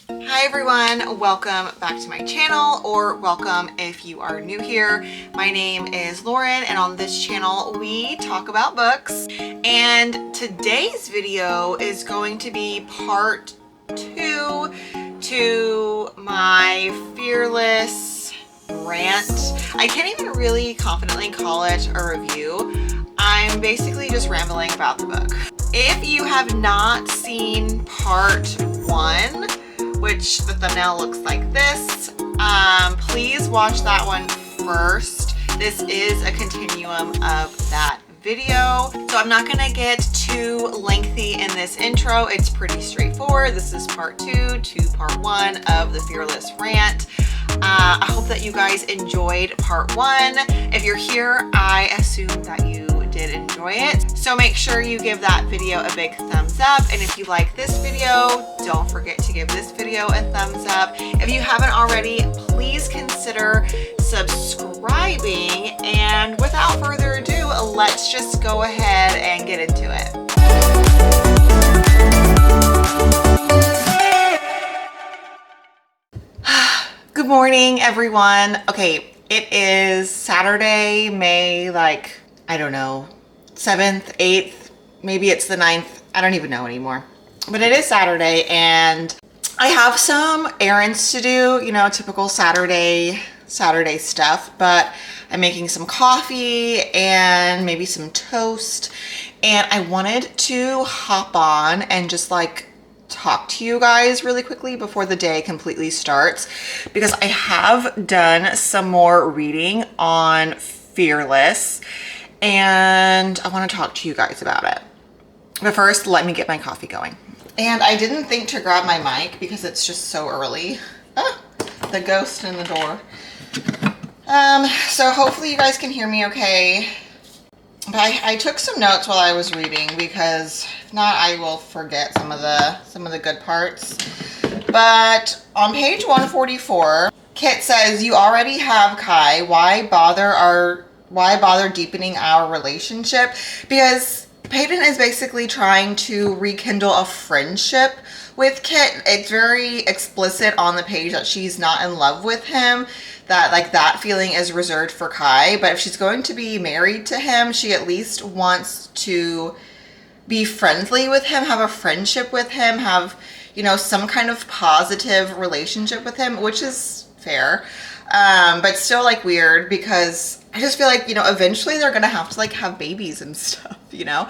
Hi everyone, welcome back to my channel, or welcome if you are new here. My name is Lauren and on this channel we talk about books, and today's video is going to be part 2 to my Fearless rant. I can't even really confidently call it a review. I'm basically just rambling about the book. If you have not seen part 1, which the thumbnail looks like this, please watch that one first. This is a continuum of that video, so I'm not gonna get too lengthy in this intro. It's pretty straightforward. This is part 2 to part 1 of the Fearless rant. I hope that you guys enjoyed part 1. If you're here, I assume that you did enjoy it, so make sure you give that video a big thumbs up, and if you like this video, don't forget to give this video a thumbs up. If you haven't already, please consider subscribing, and without further ado, let's just go ahead and get into it. Good morning, everyone. Okay, it is Saturday, May, I don't know, 7th, 8th, maybe it's the 9th. I don't even know anymore. But it is Saturday and I have some errands to do, you know, typical Saturday stuff, but I'm making some coffee and maybe some toast, and I wanted to hop on and just talk to you guys really quickly before the day completely starts, because I have done some more reading on Fearless and I want to talk to you guys about it. But first, let me get my coffee going. And I didn't think to grab my mic because it's just so early. Ah, the ghost in the door. So hopefully you guys can hear me okay. But I took some notes while I was reading, because if not, I will forget some of the good parts. But on page 144, Kit says, "You already have Kai. Why bother deepening our relationship?" Because Peyton is basically trying to rekindle a friendship with Kit. It's very explicit on the page that she's not in love with him, that that feeling is reserved for Kai. But if she's going to be married to him, she at least wants to be friendly with him, have a friendship with him, have, you know, some kind of positive relationship with him, which is fair. But still weird, because I just feel you know, eventually they're gonna have to have babies and stuff, you know?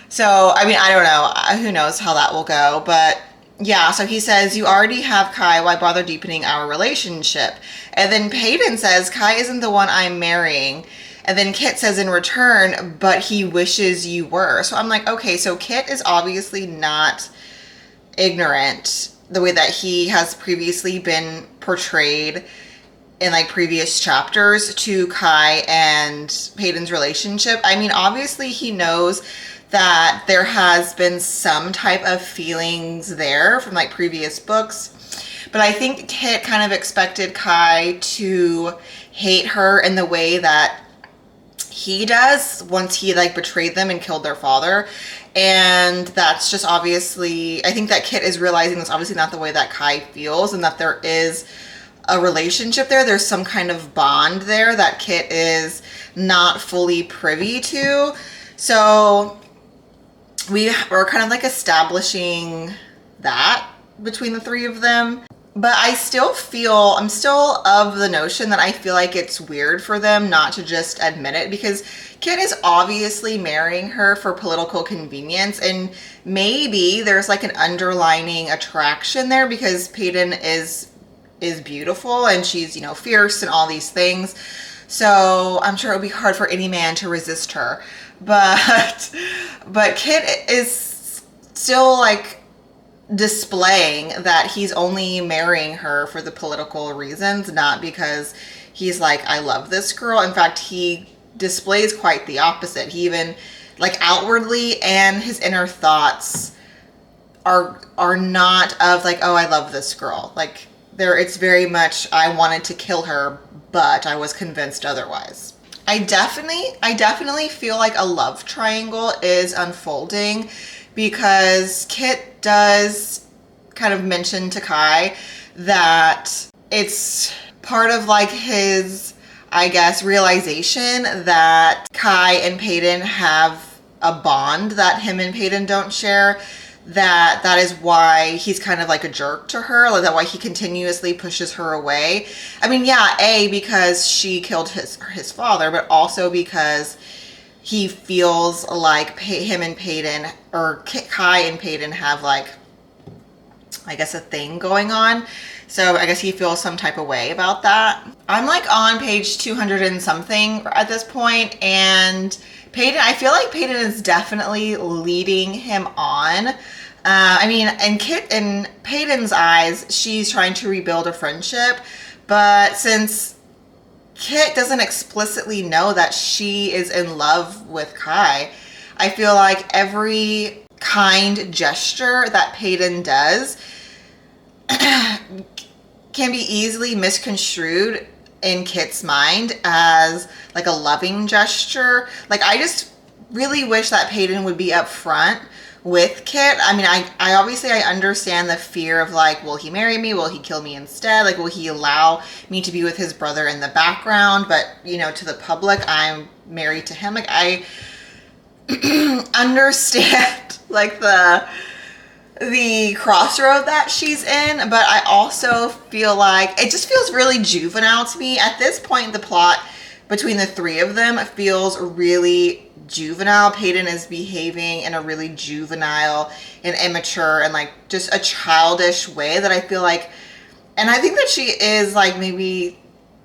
So, I mean, I don't know. Who knows how that will go, but yeah, so he says, "You already have Kai, why bother deepening our relationship?" And then Peyton says, "Kai isn't the one I'm marrying." And then Kit says in return, "But he wishes you were." So I'm like, okay, so Kit is obviously not ignorant the way that he has previously been portrayed in previous chapters to Kai and Peyton's relationship. I mean, obviously he knows that there has been some type of feelings there from previous books, but I think Kit kind of expected Kai to hate her in the way that he does once he betrayed them and killed their father. And that's just obviously, I think that Kit is realizing that's obviously not the way that Kai feels, and that there is a relationship there. There's some kind of bond there that Kit is not fully privy to. So we're kind of establishing that between the three of them. But I'm still of the notion that I feel it's weird for them not to just admit it, because Kit is obviously marrying her for political convenience, and maybe there's an underlining attraction there because Peyton is beautiful and she's, you know, fierce and all these things. So I'm sure it would be hard for any man to resist her. But Kit is still displaying that he's only marrying her for the political reasons, not because he's I love this girl. In fact, he displays quite the opposite. He even outwardly and his inner thoughts are not of oh, I love this girl. It's very much, I wanted to kill her, but I was convinced otherwise. I definitely feel a love triangle is unfolding, because Kit does kind of mentioned to Kai that it's part of like his, I guess, realization that Kai and Peyton have a bond that him and Peyton don't share, that is why he's kind of like a jerk to her, like that why he continuously pushes her away. I mean, yeah, because she killed his father, but also because he feels like him and Peyton, or Kai and Peyton, have like, I guess, a thing going on. So I guess he feels some type of way about that. I'm like on page 200 and something at this point, and Peyton, I feel like Peyton is definitely leading him on. I mean, in Peyton's eyes, she's trying to rebuild a friendship, but since Kit doesn't explicitly know that she is in love with Kai, I feel like every kind gesture that Peyton does can be easily misconstrued in Kit's mind as like a loving gesture. Like, I just really wish that Peyton would be upfront with Kit. I mean, I obviously I understand the fear of like, will he marry me? Will he kill me instead? Like, will he allow me to be with his brother in the background? But, you know, to the public, I'm married to him. Like, I understand like the crossroad that she's in, but I also feel like it just feels really juvenile to me. At this point, the plot between the three of them feels really juvenile. Peyton is behaving in a really juvenile and immature and like just a childish way that I feel like, and I think that she is like, maybe,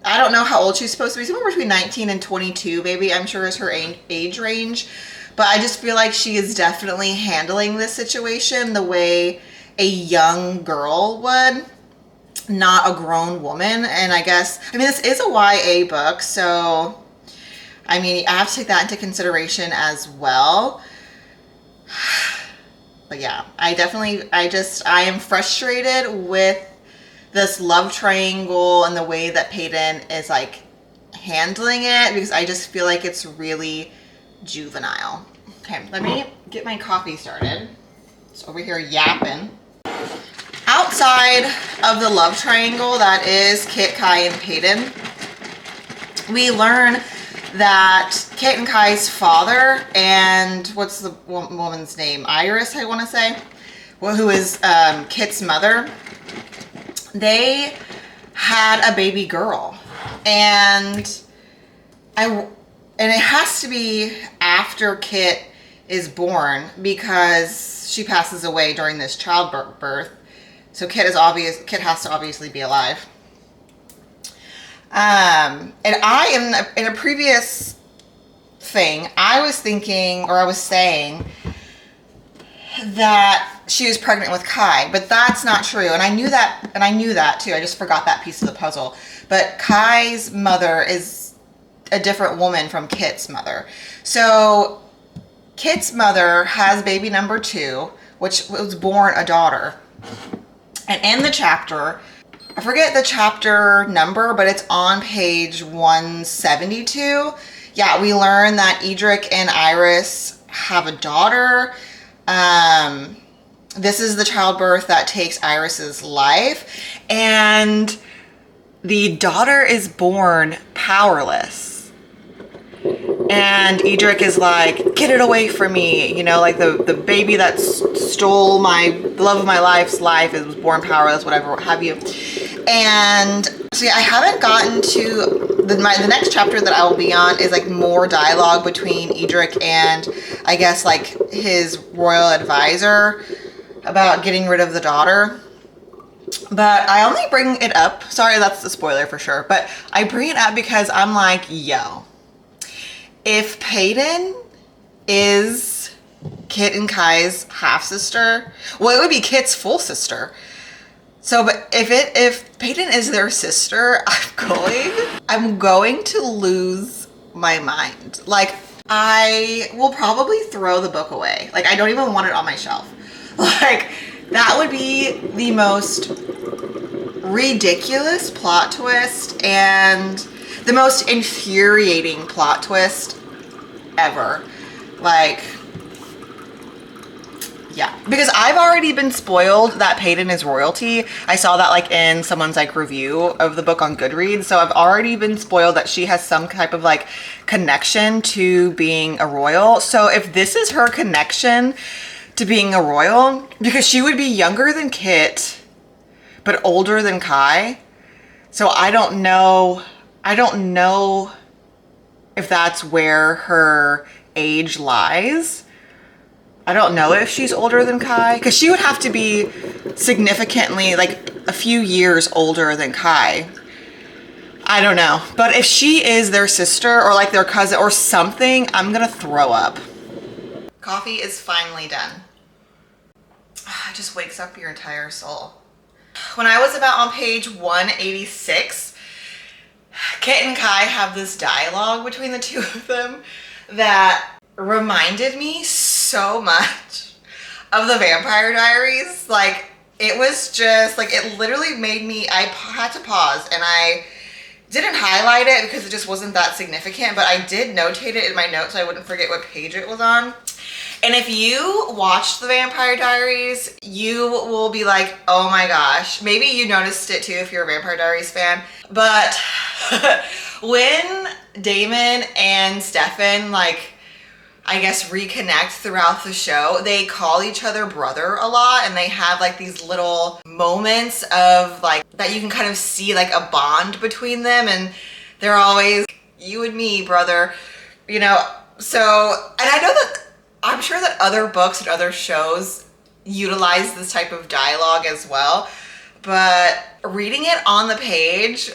I don't know how old she's supposed to be, somewhere between 19 and 22 maybe, I'm sure is her age range. But I just feel like she is definitely handling this situation the way a young girl would, not a grown woman. And I guess, I mean, this is a YA book, so I mean, I have to take that into consideration as well. But yeah, I am frustrated with this love triangle and the way that Peyton is like handling it, because I just feel like it's really juvenile. Okay, let me get my coffee started. It's over here yapping. Outside of the love triangle that is Kit, Kai, and Peyton, we learn that Kit and Kai's father, and what's the woman's name? Iris, I want to say, well, who is Kit's mother, they had a baby girl, and it has to be after Kit is born, because she passes away during this childbirth. So Kit has to obviously be alive. And in a previous thing, I was saying that she was pregnant with Kai, but that's not true. And I knew that too. I just forgot that piece of the puzzle. But Kai's mother is a different woman from Kit's mother. So Kit's mother has baby number 2, which was born a daughter. And in the chapter, I forget the chapter number, but it's on page 172. Yeah, we learn that Edric and Iris have a daughter. This is the childbirth that takes Iris's life. And the daughter is born powerless. And Edric is like, get it away from me. You know, like the baby that stole the love of my life's life, it was born powerless, whatever, what have you. And see, I haven't gotten to the next chapter that I will be on is like more dialogue between Edric and I guess like his royal advisor about getting rid of the daughter. But I only bring it up, sorry, that's the spoiler for sure, but I bring it up because I'm like, yo, if Peyton is Kit and Kai's half-sister, well, it would be Kit's full sister. So, but if Peyton is their sister, I'm going to lose my mind. Like, I will probably throw the book away. Like, I don't even want it on my shelf. Like, that would be the most ridiculous plot twist and the most infuriating plot twist ever. Like, Yeah, because I've already been spoiled that Peyton is royalty. I saw that like in someone's like review of the book on Goodreads. So I've already been spoiled that she has some type of like connection to being a royal. So if this is her connection to being a royal, because she would be younger than Kit, but older than Kai. So I don't know if that's where her age lies. I don't know if she's older than Kai, because she would have to be significantly, like a few years older than Kai. I don't know. But if she is their sister or like their cousin or something, I'm gonna throw up. Coffee is finally done. It just wakes up your entire soul. When I was about on page 186, Kit and Kai have this dialogue between the two of them that reminded me so much of the Vampire Diaries. Like, it was just like, it literally made me, I had to pause, and I didn't highlight it because it just wasn't that significant, but I did notate it in my notes so I wouldn't forget what page it was on. And if you watched the Vampire Diaries, you will be like, oh my gosh. Maybe you noticed it too if you're a Vampire Diaries fan. But when Damon and Stefan, like, I guess reconnect throughout the show, they call each other brother a lot, and they have like these little moments of like, that you can kind of see like a bond between them, and they're always, you and me, brother, you know? So, and I know that, I'm sure that other books and other shows utilize this type of dialogue as well, but reading it on the page,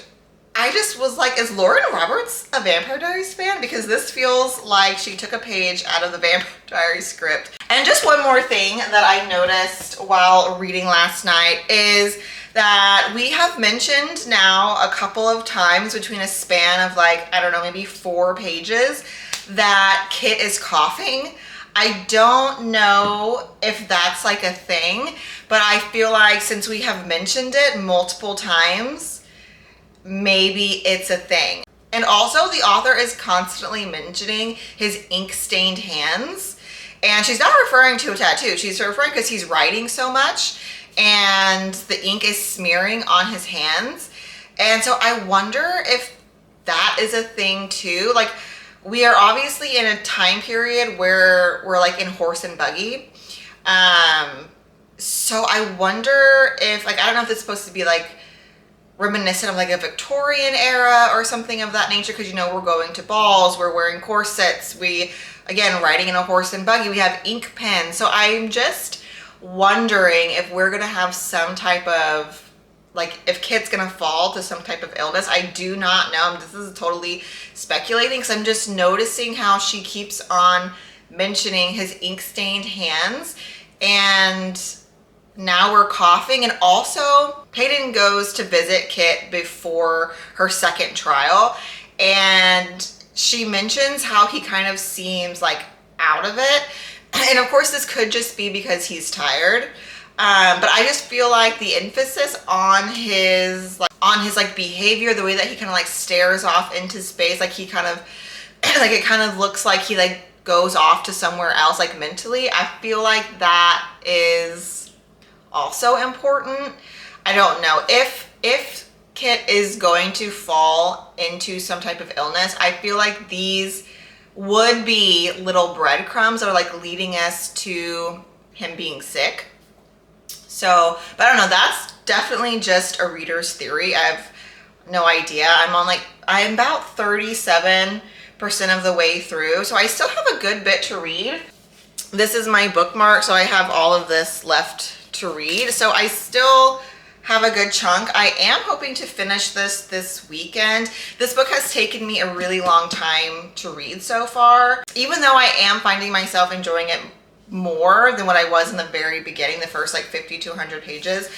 I just was like, is Lauren Roberts a Vampire Diaries fan? Because this feels like she took a page out of the Vampire Diaries script. And just one more thing that I noticed while reading last night is that we have mentioned now a couple of times between a span of like, I don't know, maybe 4 pages that Kit is coughing. I don't know if that's like a thing, but I feel like since we have mentioned it multiple times, maybe it's a thing. And also the author is constantly mentioning his ink-stained hands, and she's not referring to a tattoo. She's referring because he's writing so much and the ink is smearing on his hands. And so I wonder if that is a thing too. Like, we are obviously in a time period where we're like in horse and buggy. So I wonder if, like, I don't know if it's supposed to be like reminiscent of like a Victorian era or something of that nature, because, you know, we're going to balls, we're wearing corsets, we, again, riding in a horse and buggy, we have ink pens. So I'm just wondering if we're gonna have some type of, like, if Kit's gonna fall to some type of illness. I do not know. This is totally speculating, because I'm just noticing how she keeps on mentioning his ink-stained hands, and now we're coughing. And also, Peyton goes to visit Kit before her second trial, and she mentions how he kind of seems like out of it. And of course, this could just be because he's tired. But I just feel like the emphasis on his behavior, the way that he kind of like stares off into space, like he kind of, like it kind of looks like he like goes off to somewhere else, like mentally. I feel like that is also important. I don't know if Kit is going to fall into some type of illness. I feel like these would be little breadcrumbs that are like leading us to him being sick. So, but I don't know, that's definitely just a reader's theory. I have no idea. I'm about 37% of the way through, so I still have a good bit to read. This is my bookmark, so I have all of this left to read. So I still have a good chunk. I am hoping to finish this weekend. This book has taken me a really long time to read so far. Even though I am finding myself enjoying it more than what I was in the very beginning, the first like 50 to 100 pages,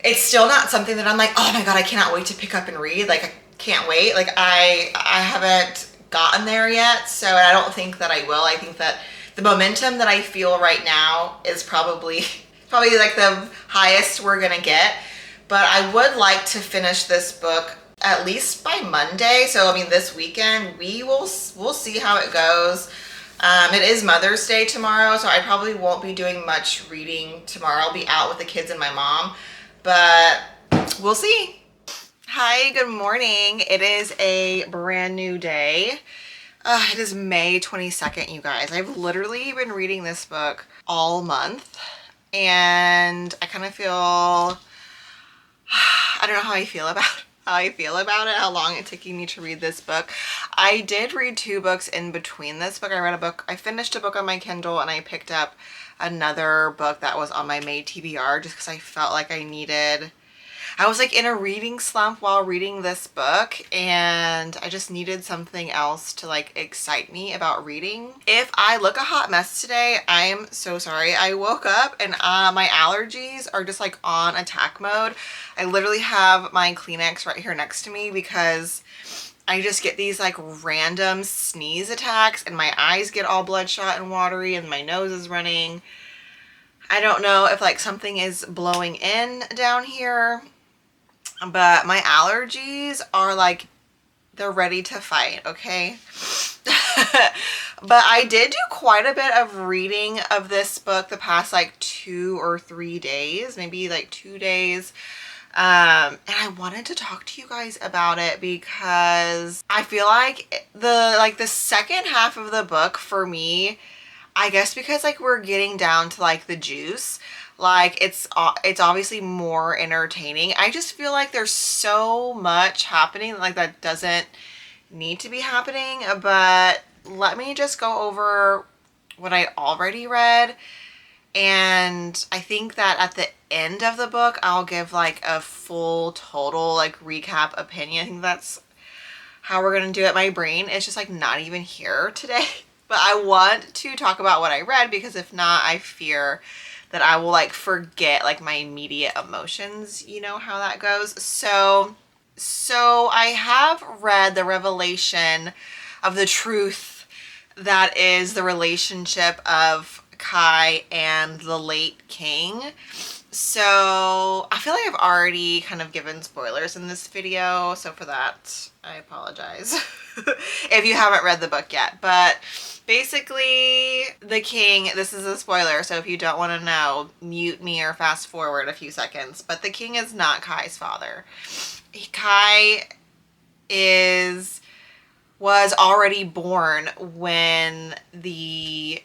it's still not something that I'm like, oh my god, I cannot wait to pick up and read. Like, I can't wait. Like, I haven't gotten there yet, so I don't think that I will. I think that the momentum that I feel right now is probably like the highest we're gonna get. But I would like to finish this book at least by Monday. So I mean, this weekend we'll see how it goes. It is Mother's Day tomorrow, so I probably won't be doing much reading tomorrow. I'll be out with the kids and my mom, but we'll see. Hi, good morning. It is a brand new day. It is May 22nd, you guys. I've literally been reading this book all month, and I kind of feel, I don't know how I feel about it. How long it's taking me to read this book. I did read 2 books in between this book. I finished a book on my Kindle, and I picked up another book that was on my May TBR just because I felt like I was like in a reading slump while reading this book, and I just needed something else to like excite me about reading. If I look a hot mess today, I'm so sorry. I woke up and my allergies are just like on attack mode. I literally have my Kleenex right here next to me because I just get these like random sneeze attacks and my eyes get all bloodshot and watery and my nose is running. I don't know if like something is blowing in down here, but my allergies are like, they're ready to fight, okay? But I did do quite a bit of reading of this book the past like 2 or 3 days, maybe like 2 days. And I wanted to talk to you guys about it because I feel like the second half of the book for me, I guess because like we're getting down to like the juice, like it's obviously more entertaining. I just feel like there's so much happening like that doesn't need to be happening, but let me just go over what I already read. And I think that at the end of the book, I'll give like a full total like recap opinion. I think that's how we're going to do it. My brain is just like not even here today, but I want to talk about what I read because if not, I fear that I will like forget like my immediate emotions. You know how that goes. So I have read the revelation of the truth that is the relationship of Kai and the late king. So I feel like I've already kind of given spoilers in this video, so for that I apologize if you haven't read the book yet. But basically the king, this is a spoiler, so if you don't want to know, mute me or fast forward a few seconds, but the king is not Kai's father. Kai was already born when the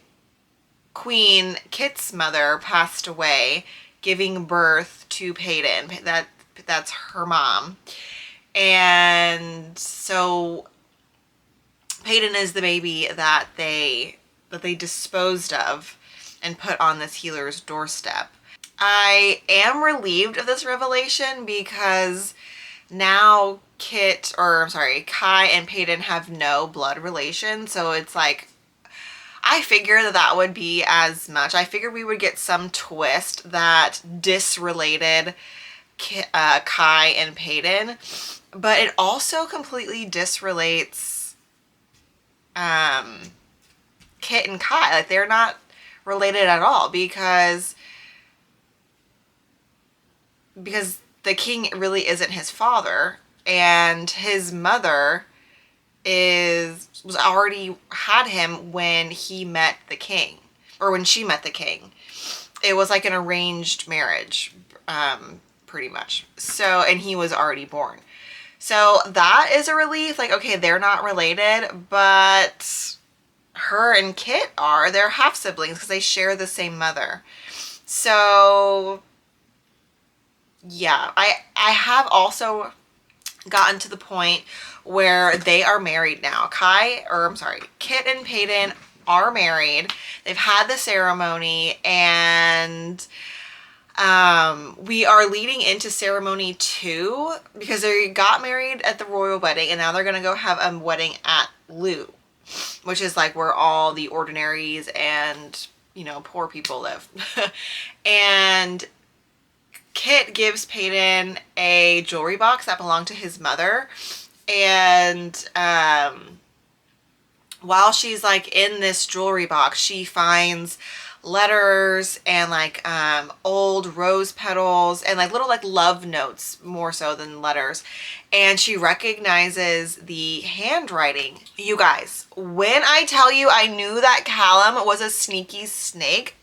Queen Kit's mother passed away, giving birth to Peyton. That's her mom. And so Peyton is the baby that they disposed of and put on this healer's doorstep. I am relieved of this revelation because now Kai and Peyton have no blood relation. So it's like, I figured that would be as much. I figured we would get some twist that disrelated Kai and Peyton, but it also completely disrelates Kit and Kai. Like they're not related at all because the king really isn't his father, and his mother already had him when he met the king, or when she met the king. It was like an arranged marriage, pretty much. So, and he was already born. So that is a relief. Like, okay, they're not related, but her and Kit are. They're half siblings because they share the same mother. So yeah, I have also gotten to the point where they are married now. Kit and Peyton are married. They've had the ceremony, and we are leading into ceremony 2 because they got married at the royal wedding, and now they're gonna go have a wedding at Lou, which is like where all the ordinaries and, you know, poor people live. And Kit gives Peyton a jewelry box that belonged to his mother, and while she's like in this jewelry box, she finds letters and like old rose petals and like little like love notes more so than letters, and she recognizes the handwriting. You guys, when I tell you I knew that Callum was a sneaky snake,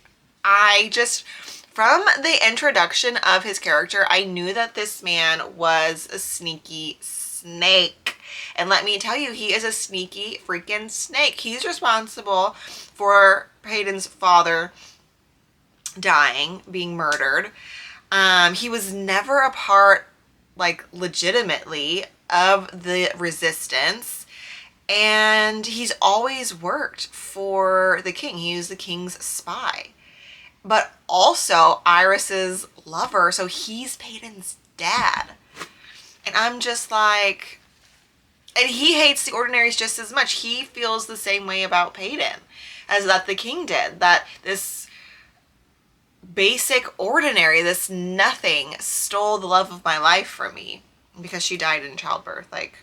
I just, from the introduction of his character, I knew that this man was a sneaky snake. And let me tell you, he is a sneaky freaking snake. He's responsible for Peyton's father dying, being murdered. He was never a part, like, legitimately of the resistance. And he's always worked for the king. He was the king's spy. But also Iris's lover, so he's Peyton's dad. And I'm just like, and he hates the Ordinaries just as much. He feels the same way about Peyton as that the king did. That this basic Ordinary, this nothing, stole the love of my life from me because she died in childbirth. Like,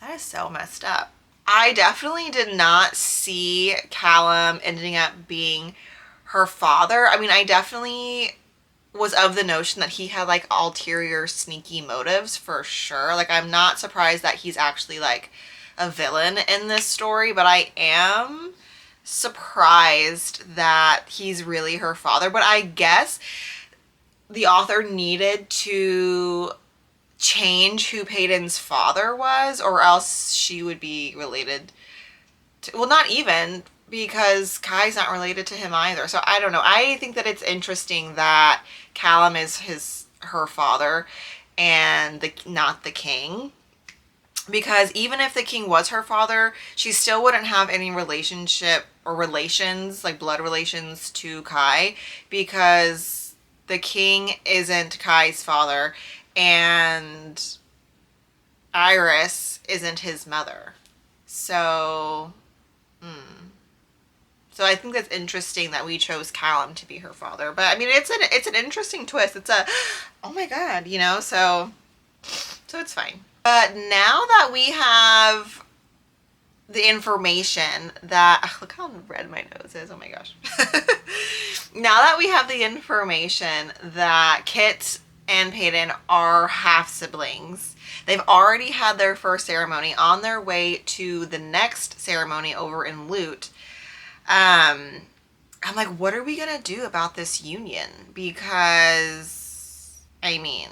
that is so messed up. I definitely did not see Callum ending up being her father. I mean, I definitely was of the notion that he had like ulterior sneaky motives for sure. Like, I'm not surprised that he's actually like a villain in this story, but I am surprised that he's really her father. But I guess the author needed to change who Peyton's father was, or else she would be related to, well, not even, because Kai's not related to him either. So I don't know. I think that it's interesting that Callum is her father and not the king. Because even if the king was her father, she still wouldn't have any relationship or relations, like blood relations, to Kai, because the king isn't Kai's father and Iris isn't his mother. So So I think that's interesting that we chose Callum to be her father. But I mean, it's an interesting twist. It's a, oh my god, you know, so it's fine. But now that we have the information that, look how red my nose is, oh my gosh. Now that we have the information that Kit and Peyton are half siblings, they've already had their first ceremony, on their way to the next ceremony over in Lute. I'm like, what are we gonna do about this union? Because, I mean,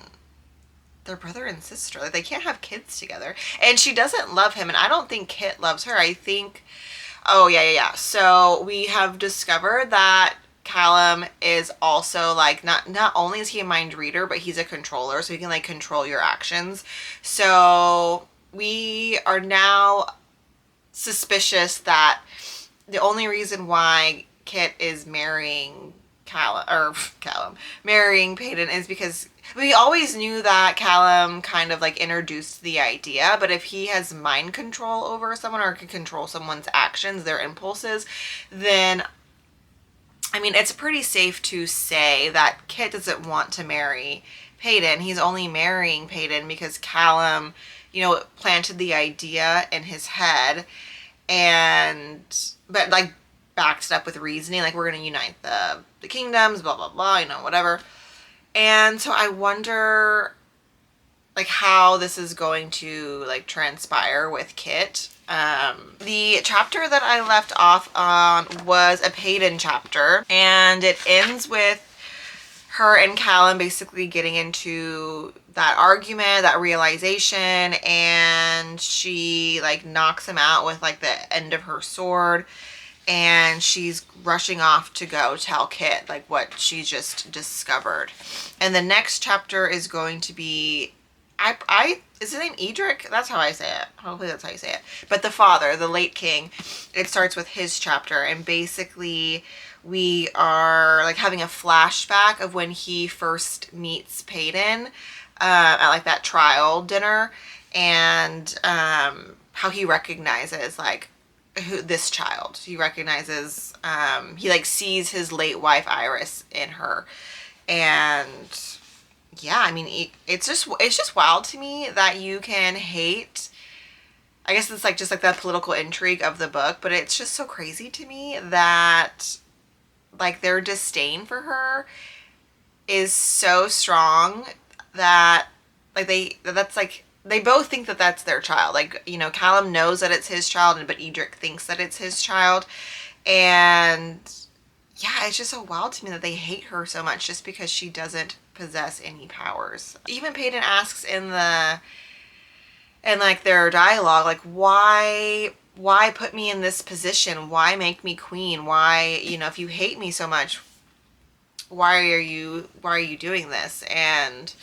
they're brother and sister. Like, they can't have kids together. And she doesn't love him, and I don't think Kit loves her. I think, oh, yeah. So we have discovered that Callum is also, like, not only is he a mind reader, but he's a controller, so he can, like, control your actions. So we are now suspicious that the only reason why Kit is marrying marrying Peyton is because we always knew that Callum kind of like introduced the idea, but if he has mind control over someone or can control someone's actions, their impulses, then I mean, it's pretty safe to say that Kit doesn't want to marry Peyton. He's only marrying Peyton because Callum, you know, planted the idea in his head, but like backed it up with reasoning, like, we're going to unite the kingdoms, blah, blah, blah, you know, whatever. And so I wonder, like, how this is going to, like, transpire with Kit. The chapter that I left off on was a Peyton chapter, and it ends with her and Callum basically getting into that argument, that realization, and she, like, knocks him out with, like, the end of her sword, and she's rushing off to go tell Kit, like, what she just discovered. And the next chapter is going to be, is his name Edric? That's how I say it. Hopefully that's how you say it. But the father, the late king, it starts with his chapter, and basically we are, like, having a flashback of when he first meets Peyton at, like, that trial dinner, and how he recognizes, like, this child. He recognizes, he, like, sees his late wife Iris in her. And yeah, I mean, it's just wild to me that you can hate, I guess it's like just like the political intrigue of the book, but it's just so crazy to me that like their disdain for her is so strong that like they both think that that's their child. Like, you know, Callum knows that it's his child, but Edric thinks that it's his child. And yeah, it's just so wild to me that they hate her so much just because she doesn't possess any powers. Even Peyton asks in like their dialogue, like, why put me in this position? Why make me queen? Why, you know, if you hate me so much, why are you doing this? And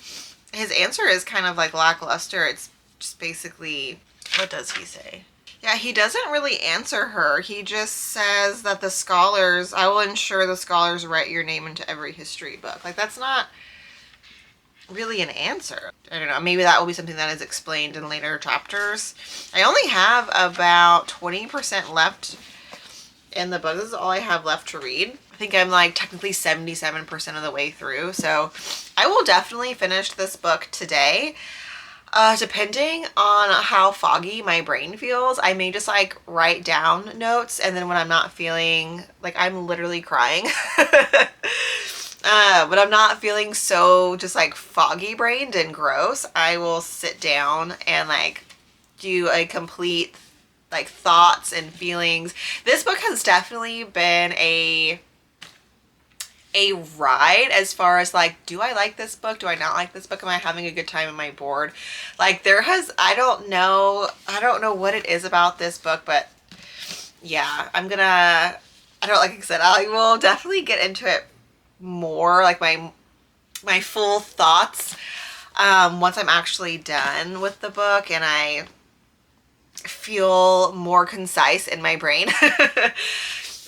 his answer is kind of like lackluster. It's just basically, what does he say? Yeah, he doesn't really answer her. He just says that the scholars, I will ensure the scholars write your name into every history book. Like, that's not really an answer. I don't know, maybe that will be something that is explained in later chapters. I only have about 20% left in the book. This is all I have left to read. I think I'm like technically 77% of the way through, so I will definitely finish this book today. Depending on how foggy my brain feels, I may just like write down notes, and then when I'm not feeling like, I'm literally crying but I'm not feeling so just like foggy brained and gross, I will sit down and like do a complete like thoughts and feelings. This book has definitely been a ride as far as like, do I like this book? Do I not like this book? Am I having a good time? Am I bored? Like, I don't know what it is about this book, but yeah, like I said, I will definitely get into it more, like my full thoughts once I'm actually done with the book and I feel more concise in my brain.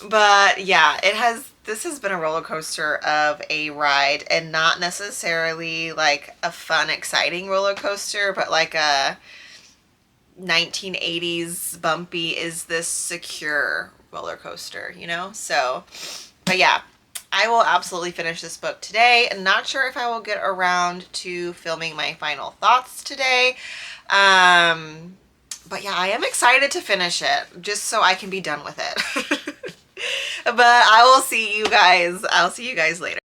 But yeah, this has been a roller coaster of a ride, and not necessarily like a fun, exciting roller coaster, but like a 1980s bumpy, is this secure roller coaster, you know? So, but yeah, I will absolutely finish this book today. I'm not sure if I will get around to filming my final thoughts today. But yeah, I am excited to finish it just so I can be done with it. But I will see you guys. I'll see you guys later.